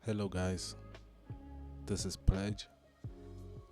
Hello guys, this is Pledge,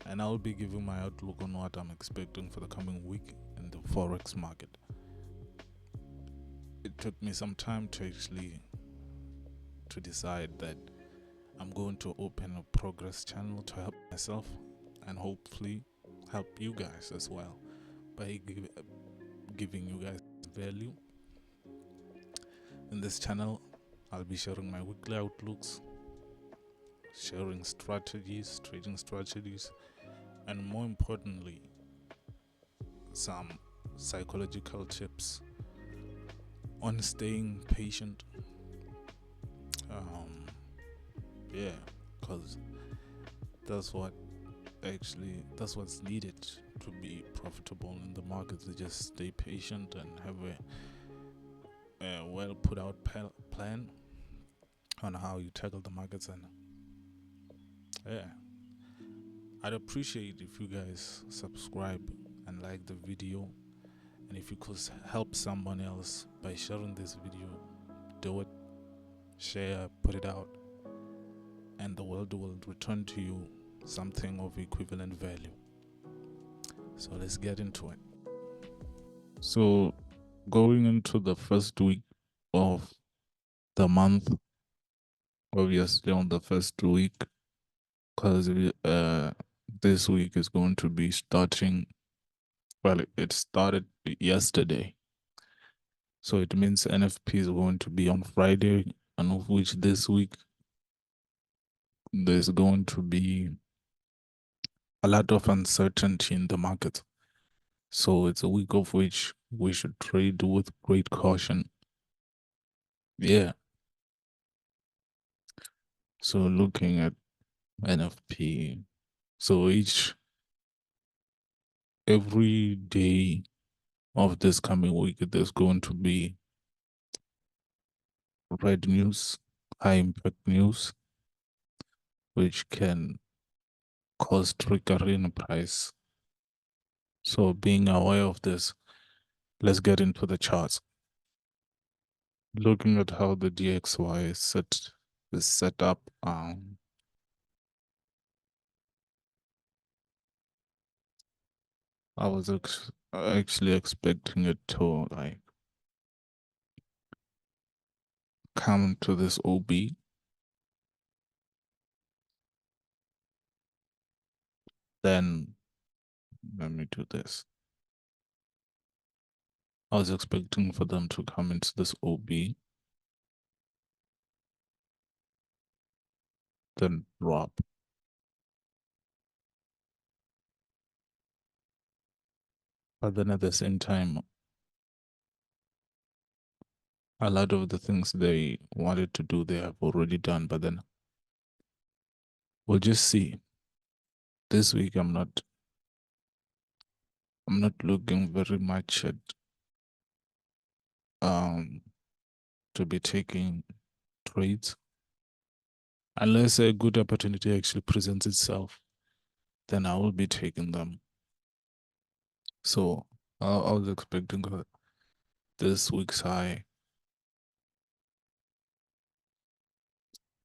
and I'll be giving my outlook on what I'm expecting for the coming week in the Forex market. It took me some time to decide that I'm going to open a progress channel to help myself and hopefully help you guys as well by giving you guys value. In this channel, I'll be sharing my weekly outlooks, sharing strategies, trading strategies, and more importantly, some psychological tips on staying patient. Yeah, because that's that's what's needed to be profitable in the market. To just stay patient and have a well put out plan on how you tackle the markets. And yeah, I'd appreciate if you guys subscribe and like the video, and if you could help someone else by sharing this video, do it. Share, put it out, and the world will return to you something of equivalent value. So let's get into it. So going into the first week of the month, obviously on the first week, because this week is going to be starting, well, it started yesterday. So it means NFP is going to be on Friday, and of which this week there's going to be a lot of uncertainty in the market. So it's a week of which we should trade with great caution. Yeah. So looking at NFP, so every day of this coming week, there's going to be red news, high impact news, which can cause trigger in price. So being aware of this, let's get into the charts. Looking at how the DXY is set up, I was actually expecting it to like come to this OB. Then let me do this. I was expecting for them to come into this OB, then drop. But then at the same time, a lot of the things they wanted to do, they have already done. But then we'll just see. This week, I'm not looking very much at to be taking trades unless a good opportunity actually presents itself. Then I will be taking them. So I was expecting this week's high.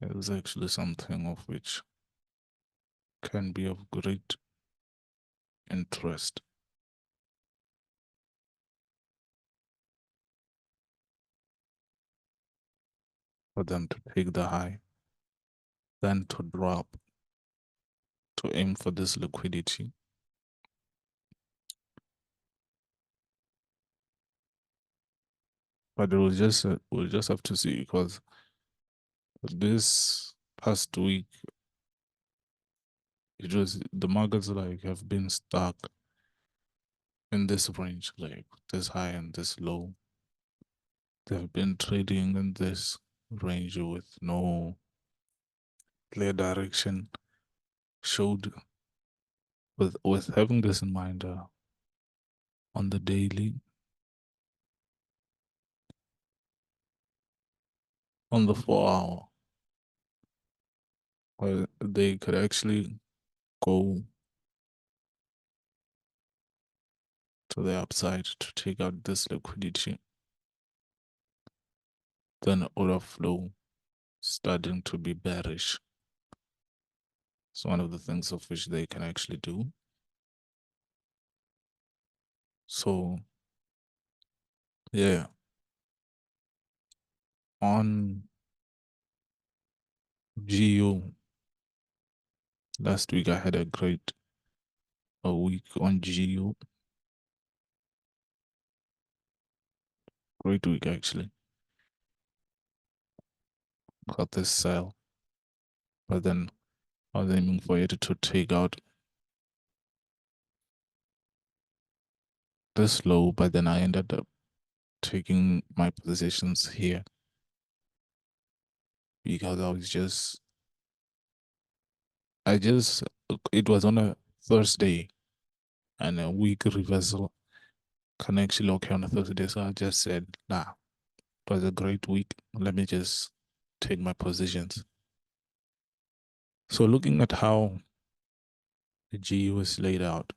It was actually something of which can be of great interest. For them to take the high, then to drop, to aim for this liquidity. But we'll just have to see, because this past week the markets like have been stuck in this range, like this high and this low. They've been trading in this range with no clear direction showed. With having this in mind, on the daily, on the 4 hour, where they could actually go to the upside to take out this liquidity, then order flow starting to be bearish. It's one of the things of which they can actually do. So, yeah, on GU, last week I had a week on GU. Great week, actually. Got this sell, but then I was aiming for it to take out this low, but then I ended up taking my positions here because it was on a Thursday, and a week reversal can actually occur on a Thursday. So I just said, nah, it was a great week. Let me just take my positions. So looking at how the GU is laid out,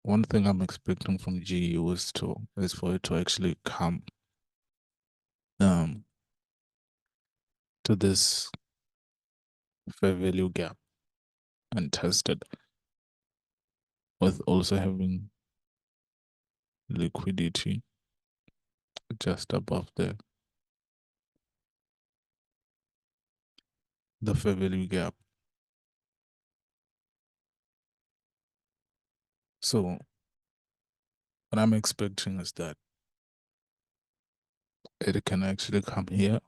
one thing I'm expecting from GU is for it to actually come to this fair value gap and test it, with also having liquidity just above the fair value gap. So what I'm expecting is that it can actually come here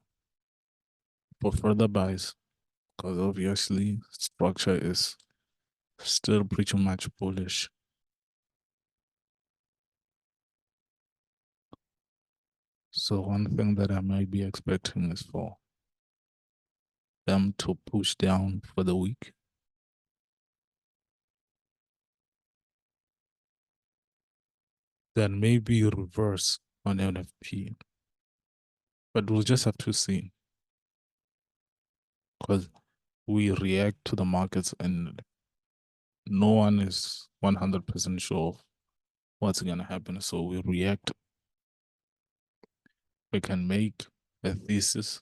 for further buys, because obviously structure is still pretty much bullish. So one thing that I might be expecting is for them to push down for the week, then maybe reverse on NFP. But we'll just have to see, because we react to the markets and no one is 100% sure of what's going to happen. So we react. We can make a thesis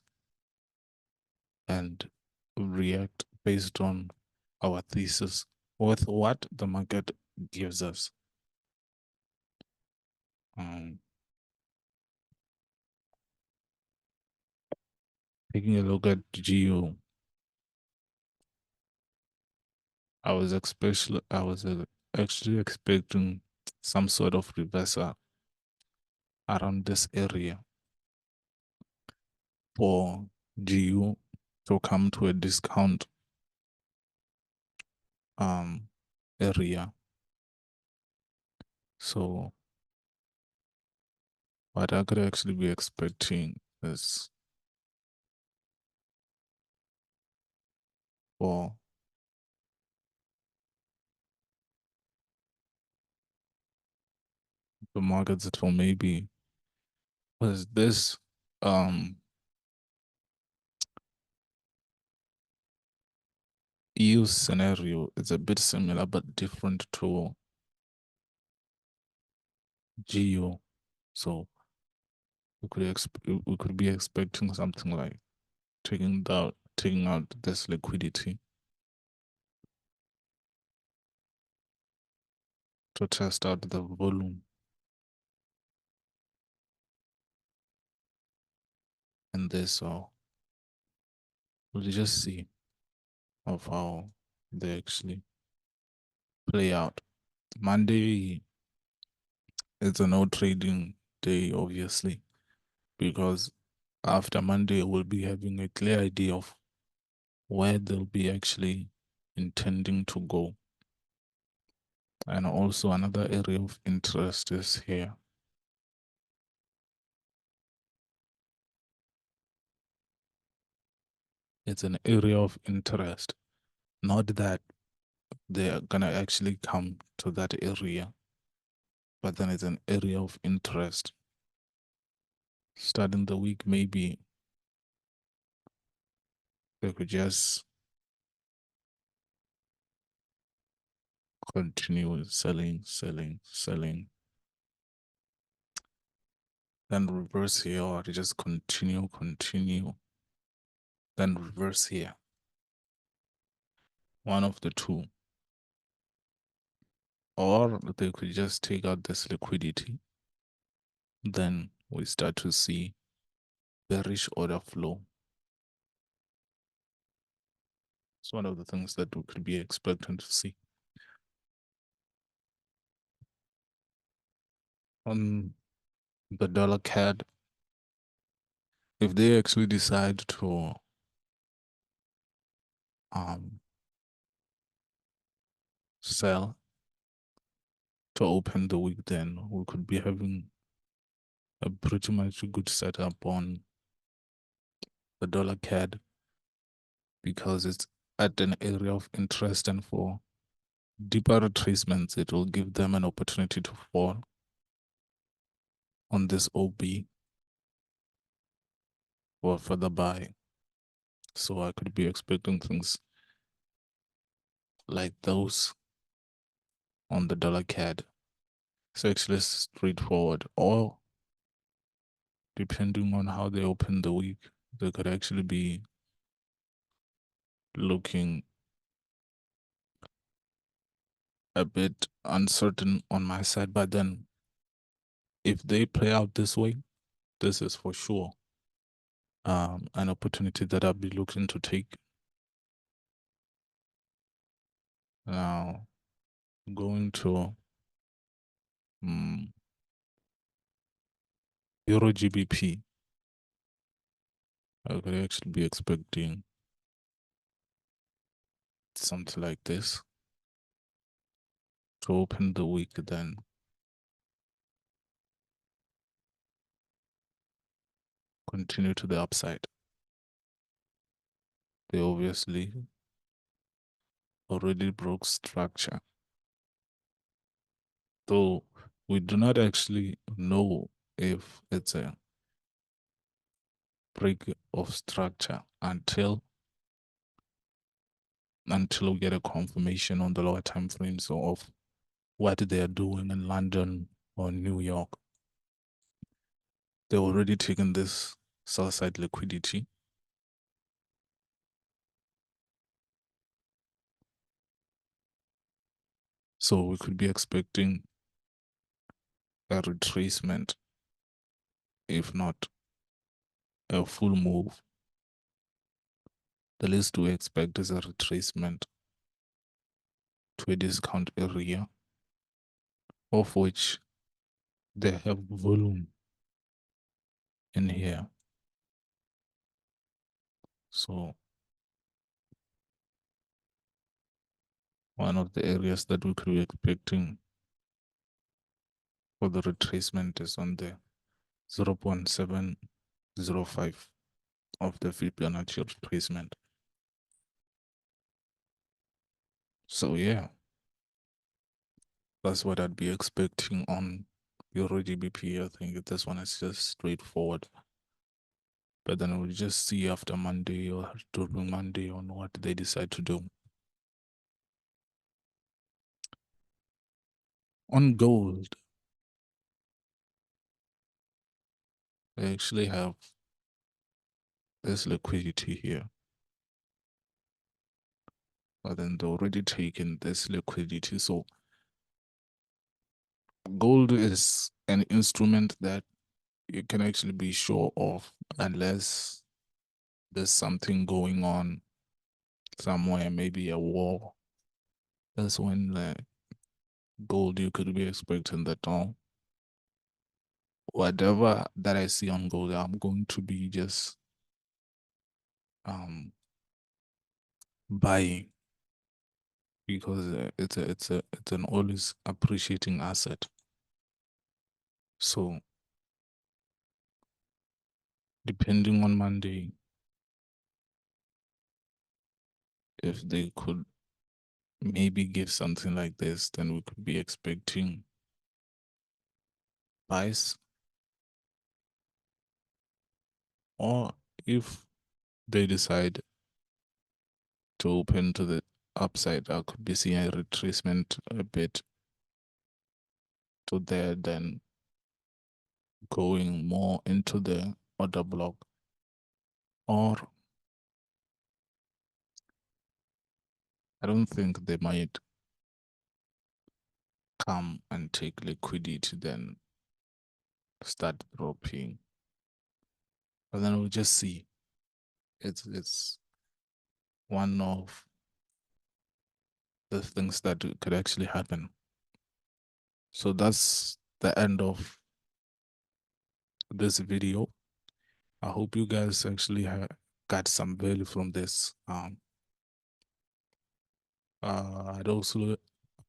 and react based on our thesis with what the market gives us. Taking a look at GU, I was actually expecting some sort of reversal around this area for GU to come to a discount area. So what I could actually be expecting is for the markets to maybe, was this EU scenario is a bit similar but different to GU. So we could be expecting something like taking out this liquidity to test out the volume in this. So we'll just see of how they actually play out. Monday is a no trading day, obviously, because after Monday we'll be having a clear idea of where they'll be actually intending to go. And also another area of interest is here. It's an area of interest, not that they're gonna actually come to that area, but then it's an area of interest. Starting the week, maybe they could just continue selling, then reverse here, or just continue. then reverse here. One of the two. Or they could just take out this liquidity. Then we start to see bearish order flow. It's one of the things that we could be expecting to see. On the dollar CAD, if they actually decide to sell to open the week, then we could be having a pretty much good setup on the dollar CAD because it's at an area of interest, and for deeper retracements, it will give them an opportunity to fall on this OB or further buy. So I could be expecting things like those on the dollar CAD. So actually straightforward, or depending on how they open the week, they could actually be looking a bit uncertain on my side. But then if they play out this way, this is for sure an opportunity that I'll be looking to take. Now, going to EurGbp, I could actually be expecting something like this to open the week, then continue to the upside. They obviously already broke structure, though we do not actually know if it's a break of structure until we get a confirmation on the lower time frames of what they are doing in London or New York. They've already taken this sell side liquidity. So we could be expecting a retracement, if not a full move. The least we expect is a retracement to a discount area, of which they have volume in here. So one of the areas that we could be expecting for the retracement is on the 0.705 of the Fibonacci retracement. So yeah, that's what I'd be expecting on EurGbp. I think this one is just straightforward. But then we'll just see after Monday or during Monday on what they decide to do. On gold, they actually have this liquidity here. But then they're already taken this liquidity. So gold is an instrument that you can actually be sure of unless there's something going on somewhere, maybe a war. That's when gold you could be expecting that whatever that I see on gold, I'm going to be just buying because it's an always appreciating asset. So depending on Monday, if they could maybe give something like this, then we could be expecting buys. Or if they decide to open to the upside, I could be seeing a retracement a bit to there, then going more into the order block. Or I don't think they might come and take liquidity, then start dropping. But then we'll just see. It's one of the things that could actually happen. So that's the end of this video. I hope you guys actually got some value from this. I'd also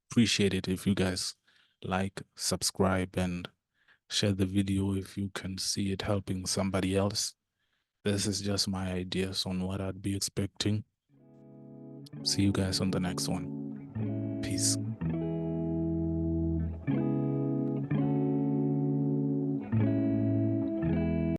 appreciate it if you guys like, subscribe, and share the video if you can see it helping somebody else. This is just my ideas on what I'd be expecting. See you guys on the next one. Peace.